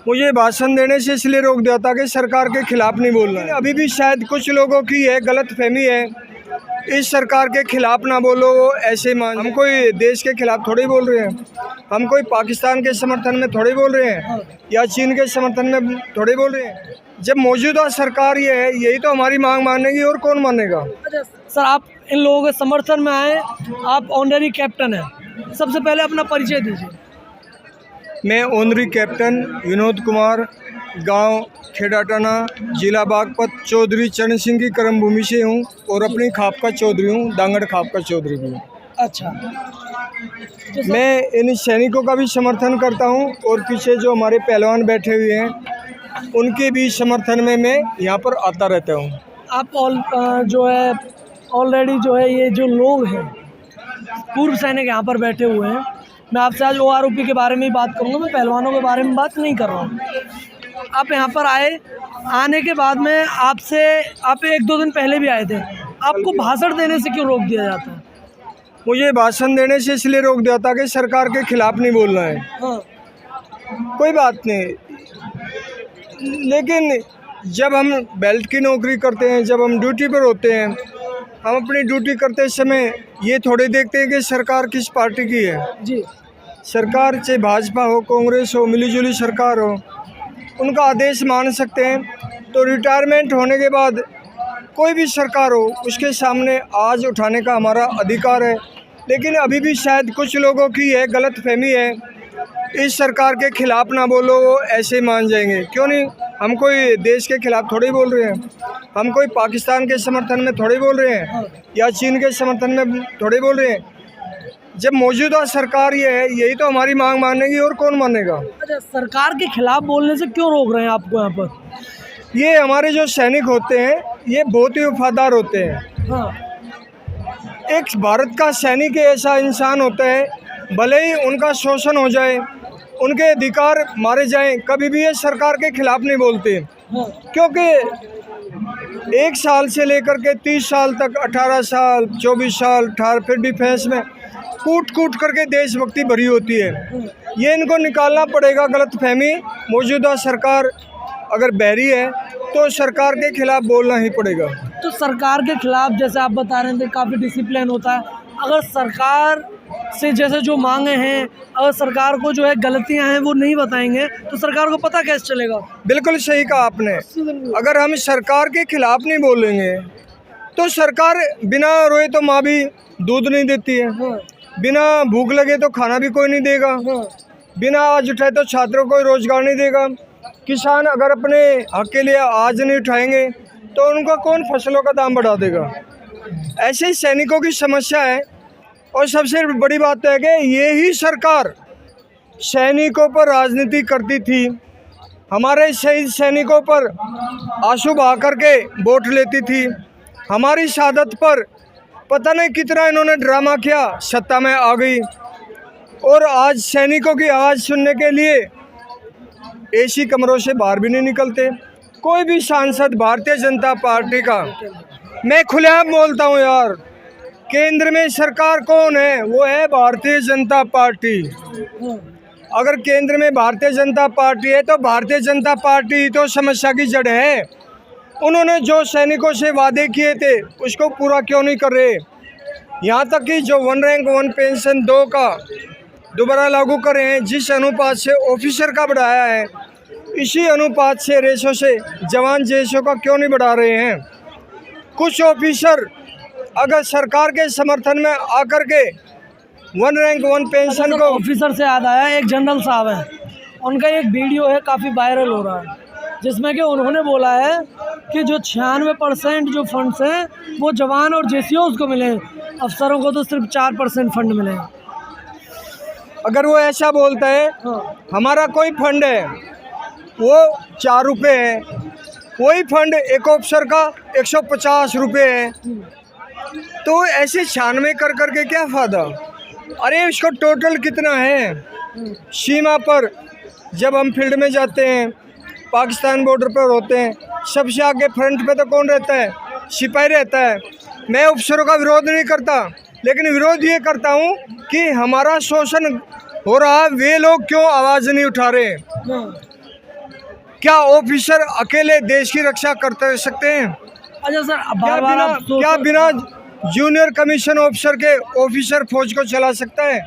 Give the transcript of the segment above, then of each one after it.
मुझे भाषण देने से इसलिए रोक दिया था कि सरकार के खिलाफ नहीं बोलना है। अभी भी शायद कुछ लोगों की है गलत फहमी है, इस सरकार के खिलाफ ना बोलो, वो ऐसे मान। हम कोई देश के खिलाफ थोड़ी बोल रहे हैं, हम कोई पाकिस्तान के समर्थन में थोड़ी बोल रहे हैं या चीन के समर्थन में थोड़ी बोल रहे हैं। जब मौजूदा सरकार ये है, यही तो हमारी मांग मानेगी, और कौन मानेगा। अच्छा सर, आप इन लोगों के समर्थन में आए, आप ऑनरी कैप्टन हैं, सबसे पहले अपना परिचय दीजिए। मैं ऑनरी कैप्टन विनोद कुमार, गांव खेड़ाटाना, जिला बागपत, चौधरी चरण सिंह की कर्मभूमि से हूं और अपनी खाप का चौधरी हूं, दांगड़ खाप का चौधरी भी हूं। अच्छा, तो मैं इन सैनिकों का भी समर्थन करता हूं और पीछे जो हमारे पहलवान बैठे हुए हैं उनके भी समर्थन में मैं यहाँ पर आता रहता हूँ। आप जो है ऑलरेडी जो है ये जो लोग हैं पूर्व सैनिक यहाँ पर बैठे हुए हैं, मैं आपसे आज OROP के बारे में ही बात करूँगा, मैं पहलवानों के बारे में बात नहीं कर रहा हूँ। आप यहाँ पर आए, आने के बाद में आप 1-2 दिन पहले भी आए थे, आपको भाषण देने से क्यों रोक दिया जाता है? मुझे भाषण देने से इसलिए रोक दिया था कि सरकार के खिलाफ नहीं बोलना है। हाँ। कोई बात नहीं, लेकिन जब हम बेल्ट की नौकरी करते हैं, जब हम ड्यूटी पर होते हैं, हम अपनी ड्यूटी करते समय ये थोड़े देखते हैं कि सरकार किस पार्टी की है। जी। सरकार चाहे भाजपा हो, कांग्रेस हो, मिलीजुली सरकार हो, उनका आदेश मान सकते हैं। तो रिटायरमेंट होने के बाद कोई भी सरकार हो, उसके सामने आवाज़ उठाने का हमारा अधिकार है। लेकिन अभी भी शायद कुछ लोगों की है गलत फहमी है, इस सरकार के खिलाफ ना बोलो, वो ऐसे मान जाएंगे। क्यों नहीं, हम कोई देश के खिलाफ थोड़ी बोल रहे हैं, हम कोई पाकिस्तान के समर्थन में थोड़ी बोल रहे हैं या चीन के समर्थन में थोड़ी बोल रहे हैं। जब मौजूदा सरकार ये है, यही तो हमारी मांग मानेगी, और कौन मानेगा। अच्छा, सरकार के खिलाफ बोलने से क्यों रोक रहे हैं आपको यहाँ पर? ये हमारे जो सैनिक होते हैं ये बहुत ही वफादार होते हैं। हाँ। एक भारत का सैनिक ऐसा इंसान होता है, भले ही उनका शोषण हो जाए, उनके अधिकार मारे जाएं, कभी भी ये सरकार के खिलाफ नहीं बोलते। हाँ। क्योंकि 1 साल से लेकर के 30 साल तक, 18 साल, 24 साल, 18 फिर डिफेंस में कूट कूट करके देशभक्ति भरी होती है। ये इनको निकालना पड़ेगा गलतफहमी। मौजूदा सरकार अगर बहरी है तो सरकार के खिलाफ बोलना ही पड़ेगा। तो सरकार के खिलाफ जैसे आप बता रहे थे काफ़ी डिसिप्लिन होता है, अगर सरकार से जैसे जो मांगे हैं, अगर सरकार को जो है गलतियां हैं वो नहीं बताएंगे तो सरकार को पता कैसे चलेगा? बिल्कुल सही कहा आपने। अगर हम सरकार के खिलाफ नहीं बोलेंगे तो सरकार बिना रोए तो माँ भी दूध नहीं देती है, बिना भूख लगे तो खाना भी कोई नहीं देगा, बिना आवाज उठाए तो छात्रों को रोजगार नहीं देगा। किसान अगर अपने हक के लिए आज नहीं उठाएंगे तो उनको कौन फसलों का दाम बढ़ा देगा। ऐसे ही सैनिकों की समस्या है। और सबसे बड़ी बात है कि ये ही सरकार सैनिकों पर राजनीति करती थी, हमारे शहीद सैनिकों पर आंसू बहा करके वोट लेती थी, हमारी शहादत पर पता नहीं कितना इन्होंने ड्रामा किया, सत्ता में आ गई। और आज सैनिकों की आवाज़ सुनने के लिए एसी कमरों से बाहर भी नहीं निकलते। कोई भी सांसद भारतीय जनता पार्टी का, मैं खुलेआम बोलता हूँ यार, केंद्र में सरकार कौन है? वो है भारतीय जनता पार्टी। अगर केंद्र में भारतीय जनता पार्टी है तो भारतीय जनता पार्टी तो समस्या की जड़ है। उन्होंने जो सैनिकों से वादे किए थे उसको पूरा क्यों नहीं कर रहे? यहाँ तक कि जो 1 रैंक 1 पेंशन 2 का दोबारा लागू करे हैं, जिस अनुपात से ऑफिसर का बढ़ाया है, इसी अनुपात से रेशो से जवान जेशों का क्यों नहीं बढ़ा रहे हैं? कुछ ऑफिसर अगर सरकार के समर्थन में आकर के 1 रैंक 1 पेंशन को, ऑफिसर से याद आया, एक जनरल साहब हैं, उनका एक वीडियो है काफ़ी वायरल हो रहा है जिसमें कि उन्होंने बोला है कि जो 96% जो फंड्स हैं वो जवान और जेसीओ को मिले, अफसरों को तो सिर्फ 4% फंड मिले। अगर वो ऐसा बोलता है, हमारा कोई फंड है वो 4 रुपये है, वही फंड एक ऑफिसर का 150 रुपये है, तो ऐसे 96 कर करके क्या फ़ायदा? अरे इसको टोटल कितना है? सीमा पर जब हम फील्ड में जाते हैं, पाकिस्तान बॉर्डर पर होते हैं, सबसे आगे फ्रंट पे तो कौन रहता है? सिपाही रहता है। मैं अफसरों का विरोध नहीं करता, लेकिन विरोध ये करता हूँ कि हमारा शोषण हो रहा है, वे लोग क्यों आवाज़ नहीं उठा रहे? क्या ऑफिसर अकेले देश की रक्षा कर सकते हैं? अच्छा सर, बार बार आप क्या बिना जूनियर कमीशन ऑफिसर के ऑफिसर फौज को चला सकता है?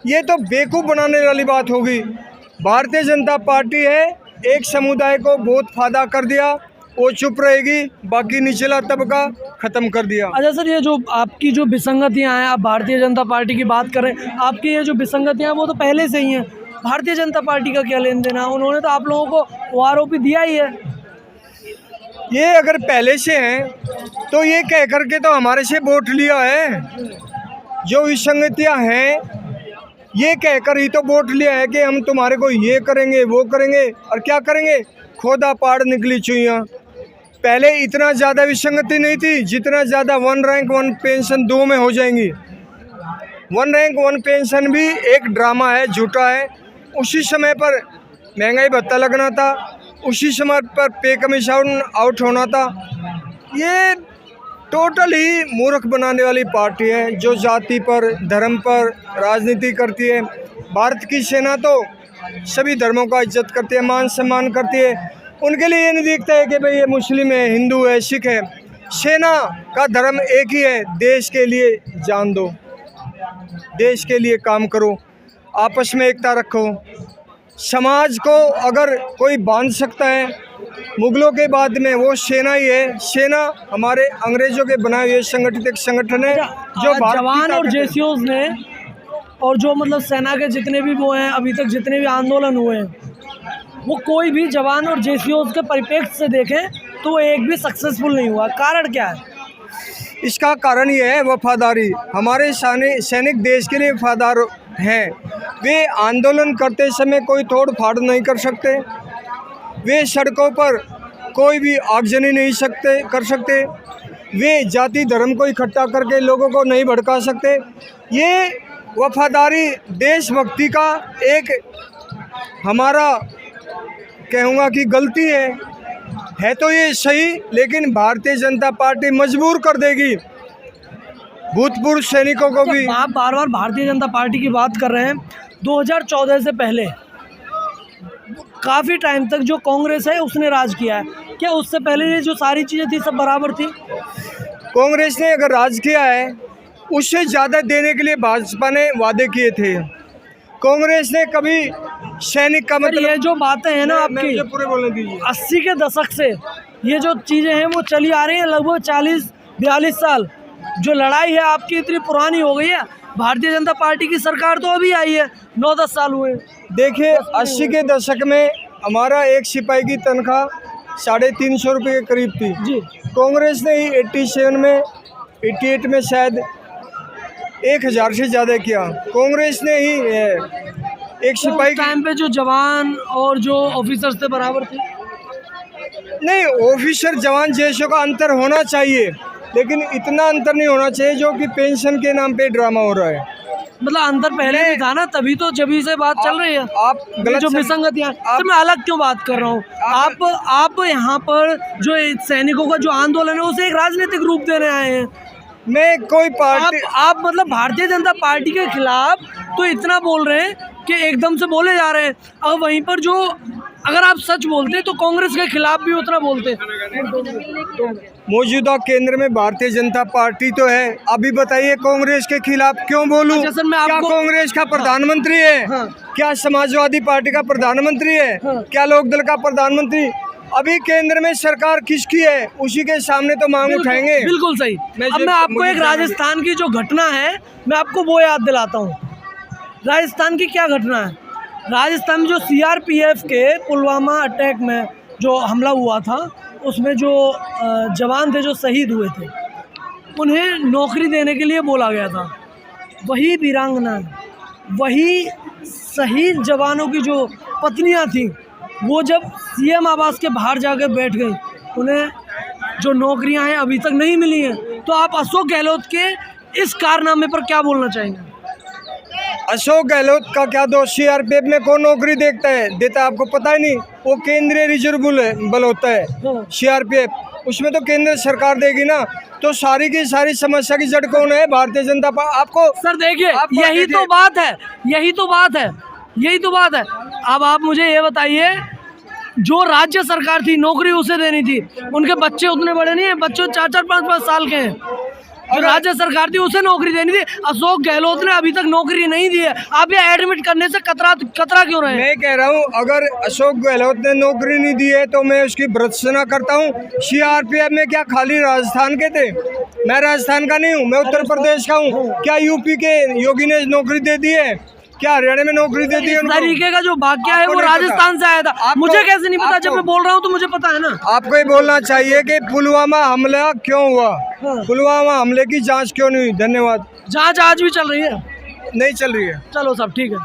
ये तो बेवकूफ़ बनाने वाली बात होगी। भारतीय जनता पार्टी है, एक समुदाय को बहुत फायदा कर दिया, वो चुप रहेगी, बाकी निचला तबका ख़त्म कर दिया। अच्छा सर, ये जो आपकी जो विसंगतियां हैं, आप भारतीय जनता पार्टी की बात करें, आपकी ये जो विसंगतियां हैं वो तो पहले से ही हैं। भारतीय जनता पार्टी का क्या लेन देन है? उन्होंने तो आप लोगों को ओआरओपी दिया ही है। ये अगर पहले से हैं तो ये कह करके तो हमारे से वोट लिया है। जो विसंगतियां हैं ये कहकर ही तो वोट लिया है कि हम तुम्हारे को ये करेंगे वो करेंगे, और क्या करेंगे? खोदा पाड़ निकली चुईयाँ। पहले इतना ज़्यादा विसंगति नहीं थी जितना ज़्यादा 1 रैंक 1 पेंशन 2 में हो जाएंगी। 1 रैंक 1 पेंशन भी एक ड्रामा है, झूठा है। उसी समय पर महंगाई भत्ता लगना था, उसी समय पर पे कमीशन आउट होना था। ये टोटल ही मूर्ख बनाने वाली पार्टी है जो जाति पर धर्म पर राजनीति करती है। भारत की सेना तो सभी धर्मों का इज्जत करती है, मान सम्मान करती है। उनके लिए ये नहीं दिखता है कि भाई ये मुस्लिम है, हिंदू है, सिख है। सेना का धर्म एक ही है, देश के लिए जान दो, देश के लिए काम करो, आपस में एकता रखो। समाज को अगर कोई बांध सकता है मुगलों के बाद में वो सेना ही है। सेना हमारे अंग्रेजों के बनाए हुए संगठित एक संगठन है जो जवान और जेसीओज ने, और जो मतलब सेना के जितने भी वो हैं, अभी तक जितने भी आंदोलन हुए हैं, वो कोई भी जवान और जेसीओज के परिप्रेक्ष्य से देखें तो वो एक भी सक्सेसफुल नहीं हुआ। कारण क्या है? इसका कारण ये है वफादारी। हमारे सैनिक देश के लिए वफादार हैं। वे आंदोलन करते समय कोई तोड़ फाड़ नहीं कर सकते, वे सड़कों पर कोई भी आगजनी नहीं कर सकते, वे जाति धर्म को इकट्ठा करके लोगों को नहीं भड़का सकते। ये वफादारी देशभक्ति का एक हमारा कहूँगा कि गलती है तो ये सही, लेकिन भारतीय जनता पार्टी मजबूर कर देगी भूतपूर्व सैनिकों को भी। आप बार बार भारतीय जनता पार्टी की बात कर रहे हैं। 2014 से पहले काफ़ी टाइम तक जो कांग्रेस है उसने राज किया है। क्या उससे पहले ये जो सारी चीज़ें थी सब बराबर थी? कांग्रेस ने अगर राज किया है उससे ज़्यादा देने के लिए भाजपा ने वादे किए थे। कांग्रेस ने कभी सैनिक का मतलब, ये जो बातें हैं ना आपकी, पूरे बोलने दीजिए, 80 के दशक से ये जो चीज़ें हैं वो चली आ रही हैं, लगभग 40-42 साल। जो लड़ाई है आपकी इतनी पुरानी हो गई है। भारतीय जनता पार्टी की सरकार तो अभी आई है, 9-10 साल हुए। देखिए 80 के दशक में हमारा एक सिपाही की तनख्वाह 350 रुपये के करीब थी जी। कांग्रेस ने ही 88 में शायद 1000 से ज़्यादा किया। कांग्रेस ने ही एक सिपाही टाइम पे जो जवान और जो ऑफिसर्स थे बराबर थे? नहीं, ऑफिसर जवान जैसों का अंतर होना चाहिए, लेकिन इतना अंतर नहीं होना चाहिए जो कि पेंशन के नाम पे ड्रामा हो रहा है। मतलब अंतर पहले भी था ना, तभी तो जभी से बात चल रही है। आप गलत जो विसंगतियां, तो मैं अलग क्यों बात कर रहा हूँ? आप यहाँ पर जो सैनिकों का जो आंदोलन है उसे एक राजनीतिक रूप देने आए हैं। मैं कोई पार्टी आप मतलब भारतीय जनता पार्टी के खिलाफ तो इतना बोल रहे हैं कि एकदम से बोले जा रहे हैं, और वहीं पर जो अगर आप सच बोलते तो कांग्रेस के खिलाफ भी उतना बोलते। मौजूदा केंद्र में भारतीय जनता पार्टी तो है, अभी बताइए कांग्रेस के खिलाफ क्यों बोलूं? अच्छा सर, मैं क्या आपको कांग्रेस का प्रधानमंत्री है? हाँ। क्या समाजवादी पार्टी का प्रधानमंत्री है? हाँ। क्या लोकदल का प्रधानमंत्री? अभी केंद्र में सरकार किसकी है उसी के सामने तो मांग उठाएंगे। बिल्कुल सही। अब मैं आपको एक राजस्थान की जो घटना है मैं आपको वो याद दिलाता हूँ। राजस्थान की क्या घटना है? राजस्थान में जो सीआरपीएफ के पुलवामा अटैक में जो हमला हुआ था उसमें जो जवान थे जो शहीद हुए थे, उन्हें नौकरी देने के लिए बोला गया था। वही वीरांगना, वही शहीद जवानों की जो पत्नियां थीं, वो जब सीएम आवास के बाहर जाकर बैठ गई, उन्हें जो नौकरियां हैं अभी तक नहीं मिली हैं। तो आप अशोक गहलोत के इस कारनामे पर क्या बोलना चाहेंगे? अशोक गहलोत का क्या दोष? सीआरपीएफ में कौन नौकरी देता है आपको पता ही नहीं। वो केंद्रीय रिजर्व बल होता है सीआरपीएफ, उसमें तो केंद्र सरकार देगी ना। तो सारी की सारी समस्या की जड़ कौन है? भारतीय जनता पार्टी। आपको सर देखिए, यही तो बात है। अब आप मुझे ये बताइए जो राज्य सरकार थी नौकरी उसे देनी थी, उनके बच्चे उतने बड़े नहीं है, बच्चे 4-4 5-5 साल के हैं। जो राज्य सरकार थी उसे नौकरी देनी थी। अशोक गहलोत ने अभी तक नौकरी नहीं दी है। आप ये एडमिट करने से कतरा क्यों रहे हैं? मैं कह रहा हूँ अगर अशोक गहलोत ने नौकरी नहीं दी है तो मैं उसकी भर्त्सना करता हूँ। सीआरपीएफ में क्या खाली राजस्थान के थे? मैं राजस्थान का नहीं हूँ, मैं उत्तर प्रदेश का हूँ। क्या यूपी के योगी ने नौकरी दे दी है? क्या हरियाणा में नौकरी दे दी है? इस तरीके का जो वाक्य है वो राजस्थान से आया था। मुझे कैसे नहीं पता? जब मैं बोल रहा हूँ तो मुझे पता है ना। आपको ये बोलना चाहिए कि पुलवामा हमला क्यों हुआ, पुलवामा हमले की जांच क्यों नहीं हुई? धन्यवाद। जांच आज भी चल रही है? नहीं चल रही है। चलो सब ठीक है।